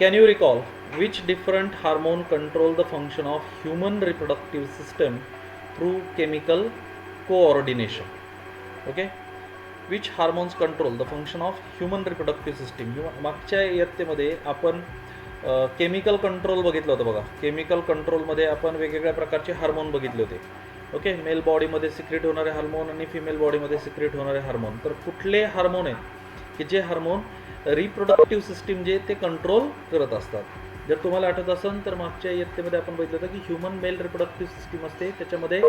Can you recall which different hormone control the function of human reproductive system through chemical coordination? Okay, which hormones control the function of human reproductive system? मागच्या इयत्तेमध्ये आपण chemical control बघितलं होतं बघा. Chemical कंट्रोलमध्ये आपण वेगवेगळ्या प्रकारचे hormone बघितले होते. ओके, मेल बॉडीमध्ये सिक्रेट होणारे हार्मोन आणि फिमेल बॉडीमध्ये सिक्रेट होणारे हार्मोन. तर कुठले हार्मोन आहेत की जे हार्मोन रिप्रोडक्टिव्ह सिस्टीम जे ते कंट्रोल करत असतात? जर तुम्हाला आठवत असेल तर मागच्या इयत्तेमध्ये आपण बघितलं होतं की ह्युमन मेल रिप्रोडक्टिव्ह सिस्टीम असते, त्याच्यामध्ये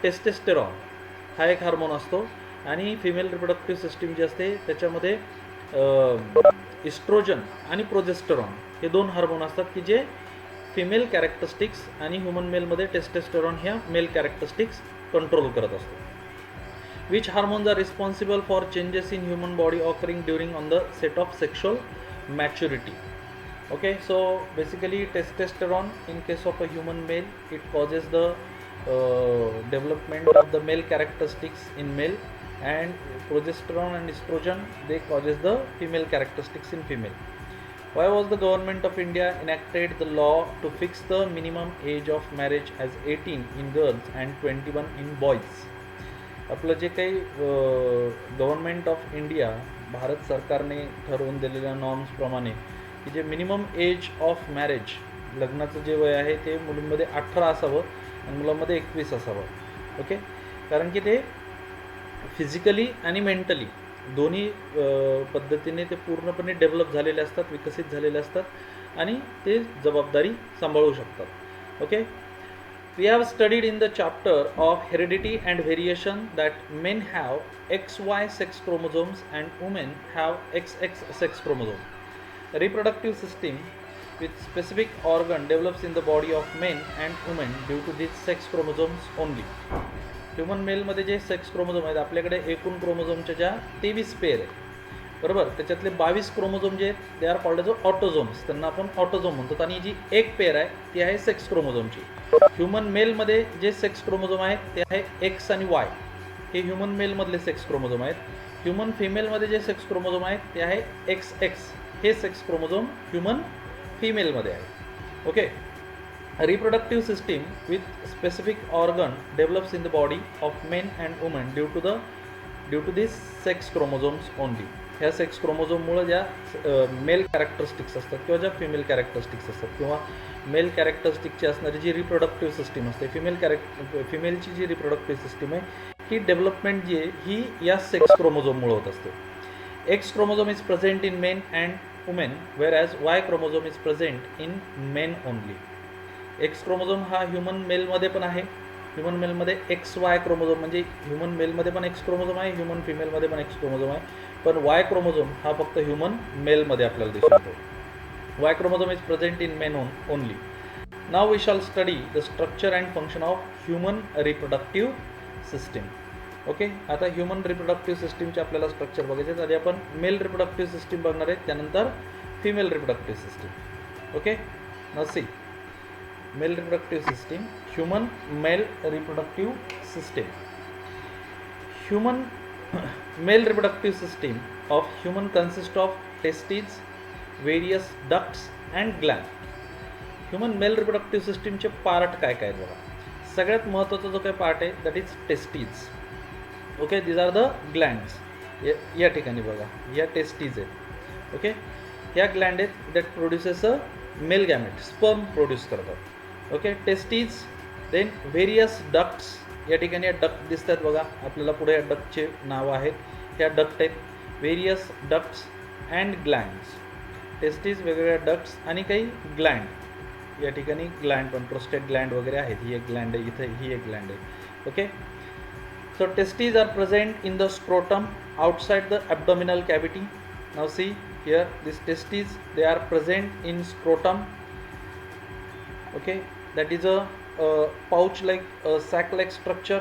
टेस्टेस्टेरॉन हा एक हार्मोन असतो आणि फिमेल रिप्रोडक्टिव्ह सिस्टीम जी असते त्याच्यामध्ये इस्ट्रोजन आणि प्रोजेस्टेरॉन हे दोन हार्मोन असतात की जे फिमेल कॅरेक्टरिस्टिक्स आणि ह्युमन मेलमध्ये टेस्टेस्टेरॉन ह्या मेल कॅरेक्टरिस्टिक्स कंट्रोल करत असतो. Which hormones are responsible for changes in human body occurring during on the set of sexual maturity? Okay, so basically testosterone in case of a human male, it causes the development of the male characteristics in male, and progesterone and estrogen they causes the female characteristics in female. Why was the government of India enacted the law to fix the minimum age of marriage as 18 in girls and 21 in boys? आपलं जे काही government of India Bharat सरकारने ठरवून दिलेल्या नॉर्म्सप्रमाणे की जे minimum age of marriage लग्नाचं जे वय आहे ते मुलींमध्ये 18 असावं आणि मुलांमध्ये 21 असावं. ओके, कारण की ते फिजिकली आणि मेंटली दोन्ही पद्धतीने ते पूर्णपणे डेव्हलप झालेले असतात, विकसित झालेले असतात आणि ते जबाबदारी सांभाळू शकतात. Okay, we have studied in the chapter of heredity and variation that men have XY sex chromosomes and women have XX sex chromosome. The reproductive system with specific organ develops in the body of men and women due to these sex chromosomes only. Human मेलमध्ये जे sex chromosome आहेत आपल्याकडे एकूण क्रोमोझोमच्या ज्या 23 pair आहेत बरोबर, त्याच्यातले 22 chromosome जे आहेत ते आर कॉल्ड एज ऑटोझोम्स, त्यांना आपण ऑटोझोम म्हणतो. आणि जी एक पेअर आहे ती आहे सेक्स क्रोमोझोमची. ह्युमन मेलमध्ये जे सेक्स क्रोमोझोम आहेत ते आहे एक्स आणि वाय, हे ह्युमन मेलमधले सेक्स क्रोमोझोम आहेत. ह्युमन फिमेलमध्ये जे सेक्स क्रोमोझोम आहेत ते आहे एक्स एक्स, हे सेक्स क्रोमोझोम ह्युमन फिमेलमध्ये आहे. Okay, reproductive system with specific organ develops in the body of men and women due to these sex chromosomes only. ह्या sex क्रोमोझोममुळे ज्या mail characteristics असतात किंवा ज्या फिमेल कॅरेक्टरिस्टिक्स असतात किंवा मेल कॅरेक्टरिस्टिकची असणारी जी रिप्रोडक्टिव्ह सिस्टीम असते, फिमेलची जी रिप्रोडक्टिव्ह सिस्टीम आहे ही डेव्हलपमेंट जी आहे ही या सेक्स क्रोमोझोममुळे होत असते. X chromosome is present in men and women wear as Y chromosome is present in men only. X chromosome हा ह्युमन मेलमध्ये पण आहे, ह्युमन मेलमध्ये एक्स वाय क्रोमोझोम म्हणजे ह्युमन मेलमध्ये पण एक्स क्रोमोझोम आहे, ह्युमन फिमेलमध्ये पण एक्स क्रोमोझोम आहे, पण वाय क्रोमोझोम हा फक्त ह्युमन मेलमध्ये आपल्याला दिसून येतो. Y chromosome is present in men only. Now we shall study the structure and function of human reproductive system. Okay, आता ह्युमन रिप्रोडक्टिव्ह सिस्टीमचे आपल्याला स्ट्रक्चर बघायचे. आधी आपण मेल रिप्रोडक्टिव्ह सिस्टीम बघणार आहेत, त्यानंतर female reproductive system. Okay, now see male reproductive system, human male reproductive system. Human male reproductive system of human consists of testes, various ducts and gland. Human male reproductive system चे part काय काय बघा. सगळ्यात महत्त्वाचा जो काही part आहे that is testes. Okay, these are the glands. या ठिकाणी बघा या टेस्टीज आहेत. ओके, या ग्लँड आहेत that produces a male gamete, sperm produce करतात. Okay, testes, then various ducts. या ठिकाणी या डक्ट दिसतात बघा आपल्याला पुढे, या डक्टचे नाव आहेत, ह्या डक्ट आहेत. Various ducts and glands. Testes, वेगवेगळ्या डक्ट्स आणि काही ग्लँड. या ठिकाणी ग्लँड पण प्रोस्टेट ग्लँड वगैरे आहेत. ही एक ग्लँड आहे, इथे ही एक ग्लँड आहे. Okay, so testes are present in the scrotum outside the abdominal cavity. Now see here this testes they are present in scrotum. Okay, that is a pouch like sac like structure.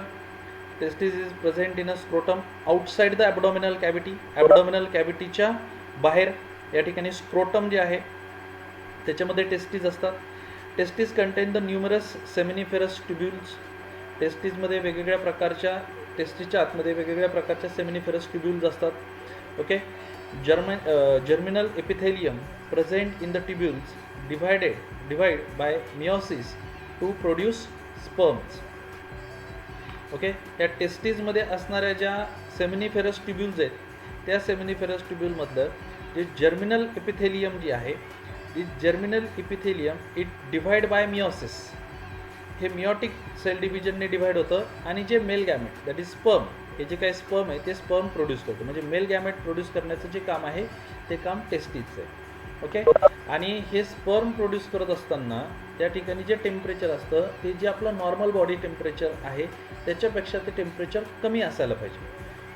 Testis is present in a scrotum outside the abdominal cavity. Abdominal cavity च्या बाहेर या ठिकाणी scrotum जे आहे त्याच्यामध्ये testes असतात. Testes contain the numerous seminiferous tubules. टेस्टीजमध्ये वेगवेगळ्या प्रकारच्या, टेस्टीजच्या आतमध्ये वेगवेगळ्या प्रकारच्या सेमिनिफेरस ट्युब्युल्स असतात. Okay, germinal epithelium present in the tubules divide by meiosis to produce sperms. Okay, या टेस्टीजमध्ये असणाऱ्या ज्या सेमिनिफेरस ट्युब्युल्स आहेत त्या सेमिनिफेरस ट्युब्युलमधलं जे जर्मिनल एपिथेलियम जे आहे, germinal epithelium it divide by meiosis, हे मिओटिक सेल डिव्हिजनने डिव्हाइड होतं आणि जे mail gamete that is sperm, हे जे काही स्पर्म आहे ते स्पर्म प्रोड्यूस करतो. म्हणजे मेल गॅमेट प्रोड्यूस करण्याचं जे काम आहे ते काम टेस्टीजचं आहे. ओके, आणि हे स्पर्म प्रोड्यूस करत असताना त्या ठिकाणी जे टेम्परेचर असतं ते जे आपलं नॉर्मल बॉडी टेम्परेचर आहे त्याच्यापेक्षा ते टेम्परेचर कमी असायला पाहिजे.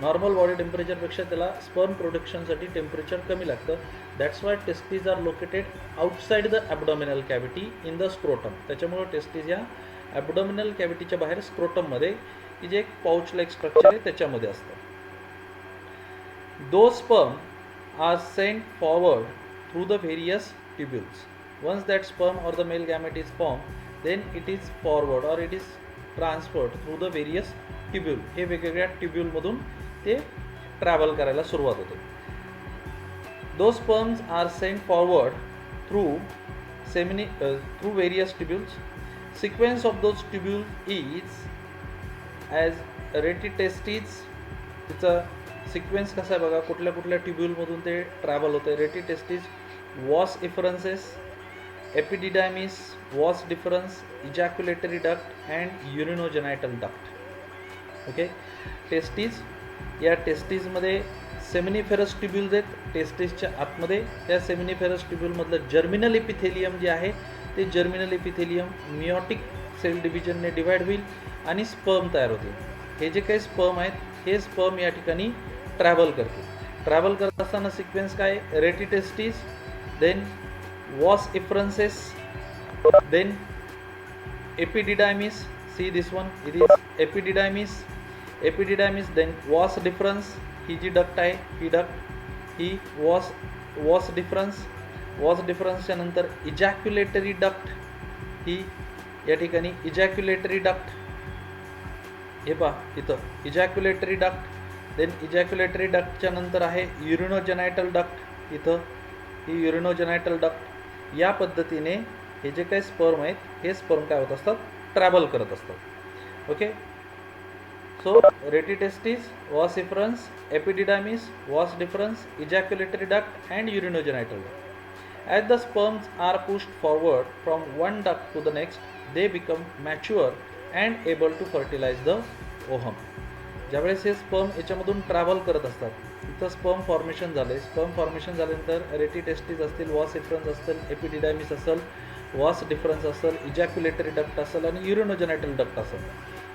नॉर्मल बॉडी टेम्परेचरपेक्षा त्याला स्पर्म प्रोडक्शनसाठी टेम्परेचर कमी लागतं. That's why testes are located outside the abdominal cavity in the scrotum. त्याच्यामुळे टेस्टीज या ॲबडॉमिनल कॅव्हिटीच्या बाहेर स्क्रोटममध्ये की जे एक पाउच लाईक स्ट्रक्चर आहे त्याच्यामध्ये असतं. Though sperm are sent forward through the various tubules. Once that sperm or the male gamete is formed, then it is forward or it is transferred through the various tubule. हे वेगवेगळ्या ट्युब्यूलमधून ते travel करायला सुरुवात होते. Those sperms are sent forward through various tubules. Sequence of those tubules is as reticestes. तिचा sequence कसा आहे बघा, कुठल्या कुठल्या ट्युब्यूलमधून ते ट्रॅव्हल होतं. Rete testis, vas efferens, epididymis, vas deferens, ejaculatory duct and urinogenital duct. Okay, testes, या टेस्टीजमध्ये सेमिनिफेरस ट्युब्यूल्स आहेत. टेस्टीजच्या आतमध्ये त्या सेमिनिफेरस ट्युब्यूलमधलं जर्मिनल एपिथेलियम जे आहे ते जर्मिनल एपिथेलियम मिओटिक सेल डिव्हिजनने डिवाइड होईल आणि स्पर्म तयार होतील. हे जे काही स्पर्म आहेत हे स्पर्म या ठिकाणी ट्रॅव्हल करतील. ट्रॅव्हल करत असताना सिक्वेन्स काय, rete testis, then vas efferens, then epididymis. See this one, it is epididymis, then vas deferens, ही जी डक्ट आहे ही डक्ट, ही वॉस डिफरन्सच्या नंतर इजॅक्युलेटरी डक्ट, ही या ठिकाणी इजॅक्युलेटरी डक्ट, हे पहा इथं इजॅक्युलेटरी डक्ट. देन इजॅक्युलेटरी डक्टच्या नंतर आहे युरिनोजेनायटल डक्ट, इथं ही युरिनोजेनायटल डक्ट. या पद्धतीने हे जे काही स्पर्म आहेत हे स्पर्म काय होत असतात, ट्रॅव्हल करत असतात. Okay, so rete testis, vas efferens, epididymis, vas deferens, ejaculatory duct and urinogenital duct. As the sperms are pushed forward from one duct to the next, they become mature and able to fertilize the ovum. ज्यावेळेस हे sperm याच्यामधून travel करत असतात, इथं sperm formation झाले. Sperm formation झाल्यानंतर रेटिटेस्टीज असतील, was इफरन्स असेल, एपिडिडायमिस असेल, वॉस डिफरन्स असेल, इजॅक्युलेटरी डक्ट असेल आणि युरिनोजेनायटल डक्ट असेल.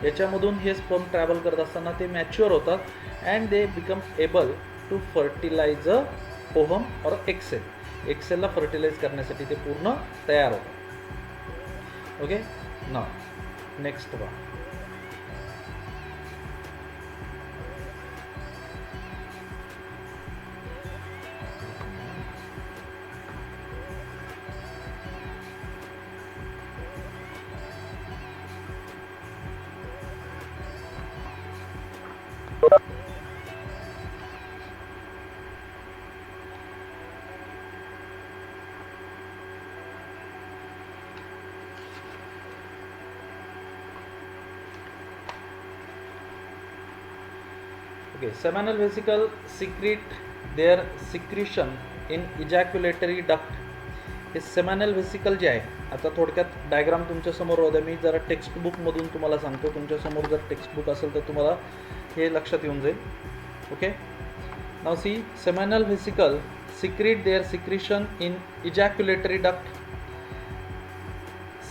याच्यामधून हे स्पर्म ट्रॅव्हल करत असताना ते मॅच्युअर होतात and they become able to fertilise a ovum or egg cell. एक्सेलला फर्टिलाइज करण्यासाठी ते पूर्ण तयार होतं. ओके, ना नेक्स्ट बघा. Okay, seminal vesicle secrete their secretion in ejaculatory duct. हे सेमिनल व्हेसिकल जे आहे, आता थोडक्यात डायग्राम तुमच्या समोर होता, मी जरा टेक्स्टबुकमधून तुम्हाला सांगतो. तुमच्या समोर जर टेक्स्टबुक असेल तर तुम्हाला हे लक्षात येऊन जाईल. Okay, now see, seminal vesicle secrete their secretion in ejaculatory duct.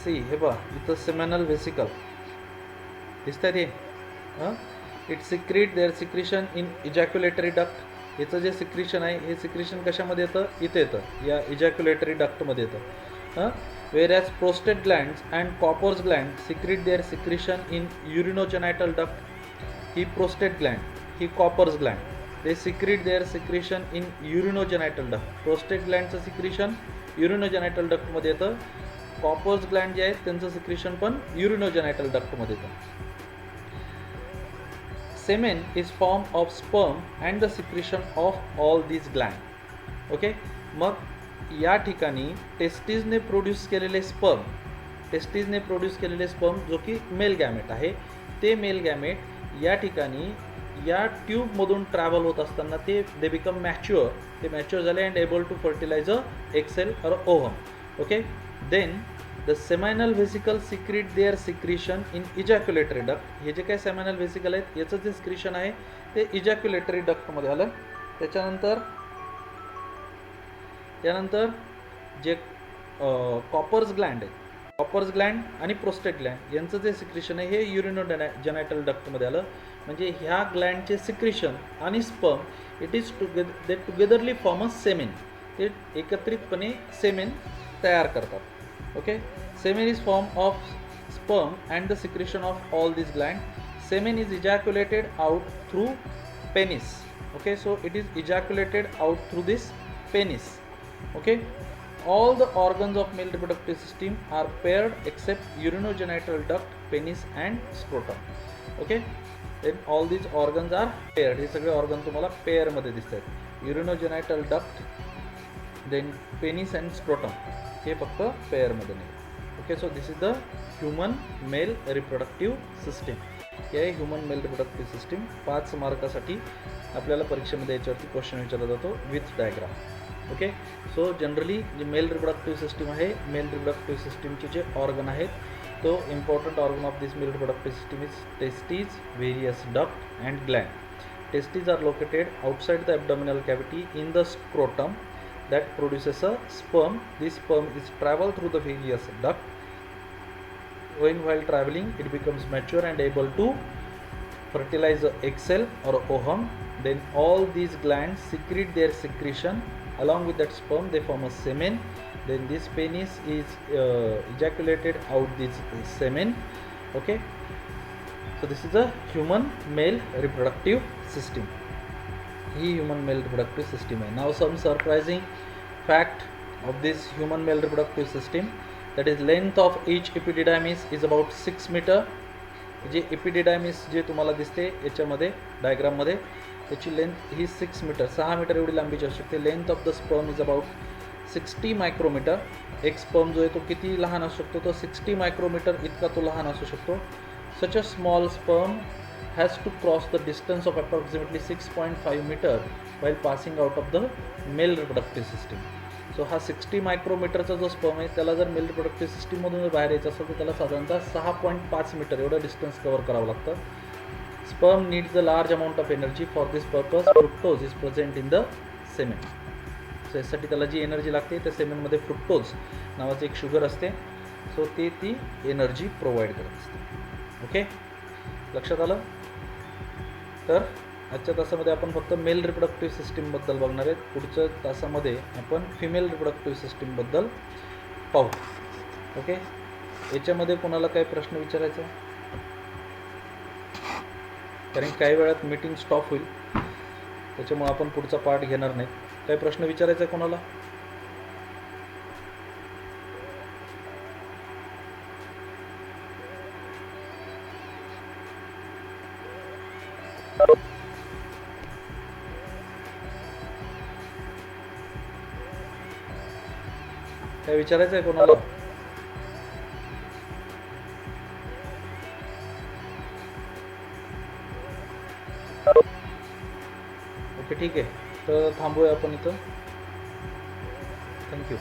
See, हे बघा इथं सेमिनल व्हेसिकल दिसतात हे. It secrete their secretion in ejaculatory duct. याचं जे सिक्रिशन आहे हे सिक्रिशन कशामध्ये येतं, इथे येतं, या इजॅक्युलेटरी डक्टमध्ये येतं. whereas prostate glands and Copper's gland secrete their secretion in urinogenital duct. He prostate gland, he Copper's gland, they secrete their secretion in urinogenital duct. prostate glandचं secretion urinogenital duct मध्ये येतं. Copper's gland जे आहेत त्यांचं secretion पण urinogenital duct मध्ये येतं. semen is form of sperm and the secretion of all these gland. Okay, मग या ठिकाणी टेस्टिसने प्रोड्यूस केलेले स्पर्म जो की मेल गॅमेट आहे, ते मेल गॅमेट या ठिकाणी या ट्यूबमधून ट्रॅव्हल होत असताना दे बिकम मॅच्युअर, ते मॅच्युअर झाले and able to fertilise a egg cell और ovum. Okay, then the seminal vesicle secrete their secretion in ejaculatory duct. हे जे काही सेमायनल व्हेसिकल आहेत याचं जे सिक्रिशन आहे ते इजॅक्युलेटरी डक्टमध्ये आलं. त्यानंतर जे कॉपर्स ग्लँड आहेत, कॉपर्स ग्लँड आणि प्रोस्टेट ग्लँड यांचं जे सिक्रिशन आहे हे युरिनोजेनायटल डक्टमध्ये आलं. म्हणजे ह्या ग्लँडचे सिक्रिशन आणि sperm it is togetherly form a semen, ते एकत्रितपणे सेमेन तयार करतात. Okay, semen is form of sperm and the secretion of all these glands. Semen is ejaculated out through penis. Okay, so it is ejaculated out through this penis. Okay, all the organs of male reproductive system are paired except urinogenital duct, penis and scrotum. Okay, then all these organs are paired. हे सगळे organ तुम्हाला pair मध्ये दिसतात. urinogenital duct, then penis and scrotum हे फक्त pair मध्ये नाही. Okay, so this is the human male reproductive system. हे आहे ह्युमन मेल रिप्रोडक्टिव्ह सिस्टीम. 5 मार्कासाठी आपल्याला परीक्षेमध्ये याच्यावरती क्वेश्चन विचारला जातो with diagram. Okay, so generally जे मेल रिप्रोडक्टिव्ह सिस्टीम आहे, मेल रिप्रोडक्टिव्ह सिस्टीमचे जे ऑर्गन आहेत, तो important organ of this male reproductive system is testes, various duct and gland. Testes are located outside the abdominal cavity in the scrotum that produces a sperm. This sperm is travel through the various duct. While traveling, it becomes mature and able to fertilize a egg cell or ovum. Then all these glands secrete their secretion. Along with that sperm, they form a semen. Then this penis is ejaculated out this semen. Okay, so this is a human male reproductive system. ही human male reproductive system आहे. Now some surprising fact of this human male reproductive system, that is length of each epididymis is about 6 metre. जे epididymis जे तुम्हाला दिसते याच्यामध्ये डायग्राममध्ये, त्याची length ही 6 metre, 6 metre एवढी लांबीची असू शकते. Length of the sperm is about 60 micrometre. एक स्पर्म जो आहे तो किती लहान असू शकतो, तो 60 मायक्रोमीटर इतका तो लहान असू शकतो. Such a small sperm has to cross the distance of approximately 6.5 meter while passing out of the male reproductive system. So हा 60 मायक्रोमीटरचा जो स्पर्म आहे त्याला जर मेल रिप्रोडक्टिव्ह सिस्टीममधून बाहेर यायचं असेल तर त्याला साधारणतः 6.5 मीटर एवढं डिस्टन्स कव्हर करावं लागतं. Sperm needs the large amount of energy. For this purpose fructose is present in the semen. So यासाठी त्याला जी एनर्जी लागते त्या सेमेनमध्ये फ्रुक्टोज नावाचं एक शुगर असते. सो ती एनर्जी प्रोव्हाइड करत असते. ओके, लक्षात आलं. तर आजच्या तासामध्ये आपण फक्त मेल रिप्रोडक्टिव्ह सिस्टीमबद्दल बघणार आहेत. पुढच्या तासामध्ये आपण फिमेल रिप्रोडक्टिव्ह सिस्टीमबद्दल पाहू. ओके, याच्यामध्ये कोणाला काही प्रश्न विचारायचा? कारण काही वेळात मीटिंग स्टॉप होईल, त्याच्यामुळे आपण पुढचा पार्ट घेणार नाही. काही प्रश्न विचारायचा कोणाला? काय विचारायचं आहे कोणाला? ओके, ठीक आहे. तर थांबूया आपण इथं. थँक्यू.